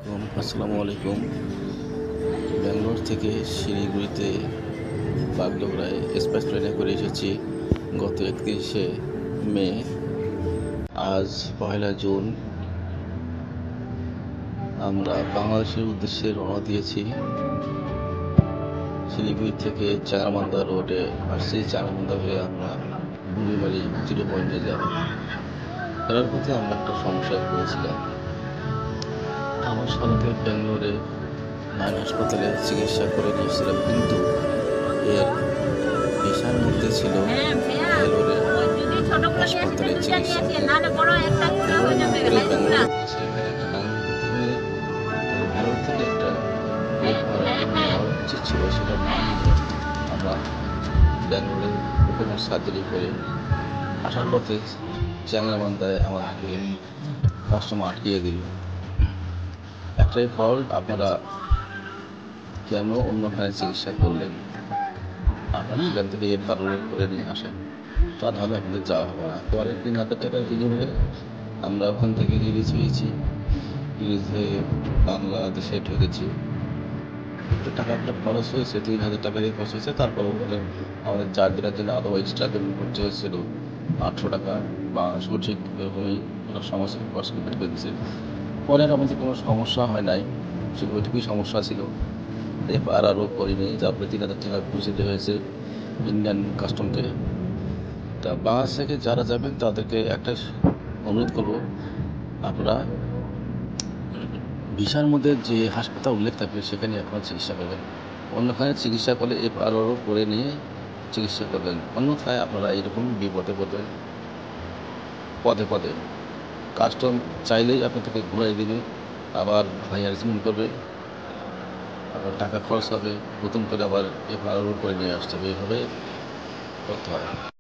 আসসালামু আলাইকুম। ব্যাঙ্গালোর থেকে শিলিগুড়িতে বাগডোগরায় এক্সপ্রেস ট্রেনে করে এসেছি গত 31শে মে। আজ 1লা জুন। আমরা বাংলাদেশের উদ্দেশ্যে রওনা দিয়েছি। শিলিগুড়ি থেকে চারামান্দা রোডে আসছি। চারামান্দা হয়ে আমরা বুড়িমারি 0 পয়েন্টে যাব। ফেরার পথে আমরা একটা সমস্যায় পড়েছিলাম। আমার সাথে ব্যাঙ্গালোরে 9 হাসপাতালে চিকিৎসা করে নিয়েছিলাম, কিন্তু এর পেশার মধ্যে ছিল ভেলোরে হাসপাতালে চিকিৎসা। ভেলোরে না করে ব্যাঙ্গালোরে ভেলোর থেকে একটা প্লেট ভাড়া নেওয়া উচিত ছিল, সেটা না নিয়ে আমরা ব্যাঙ্গালোরে ওপেনার সার্জারি করে আসার পথে চ্যাংরাবান্ধায় আমাদেরকে কাস্টমার আটকিয়ে দিল। একটাই ফল্ট, আপনারা কেন অন্যখানে চিকিৎসা করলেন? আপনারা সেখান থেকে পারলে করে নিয়ে আসেন, তা নাহলে আপনাদের যাওয়া হবে না। পরে 3,000 টাকার বিনিময়ে আমরা ওখান থেকে রিলিজ হয়েছি। রিলিজ হয়ে বাংলাদেশে ঢুকেছি। একটু টাকাটা খরচ হয়েছে, 3,000 টাকারই খরচ হয়েছে। তারপর আমাদের 4 দিনের জন্য আরও এক্সট্রা পেমেন্ট করতে হয়েছিল 800 টাকা, বা সঠিক হয়ে কোনো সমস্যা কষ্ট পেমেন্ট করে দিচ্ছে। পরে আমাদের কোনো সমস্যা হয় নাই, শুধু ওইটুকুই সমস্যা ছিল। এবার আরও করিনি, তারপরে 3,000 টাকা ঘুষ দিতে হয়েছে ইন্ডিয়ান কাস্টমকে। তা বাংলাদেশ থেকে যারা যাবেন তাদেরকে একটা অনুরোধ করবো, আপনারা ভিসার মধ্যে যে হাসপাতাল উল্লেখ থাকবে সেখানে আপনারা চিকিৎসা করবেন। অন্যখানে চিকিৎসা করলে এফআরও করে নিয়ে চিকিৎসা করবেন। অন্যথায় আপনারা এরকম বিপদে পড়বেন। পদে পদে কাস্টম চাইলেই আপনাদেরকে ঘুরাই দেবে, আবার হায়ারসমেন্ট করবে, আবার টাকা খরচ হবে, নতুন করে আবার এফআরও করে নিয়ে আসতে হবে। এইভাবে করতে হয়।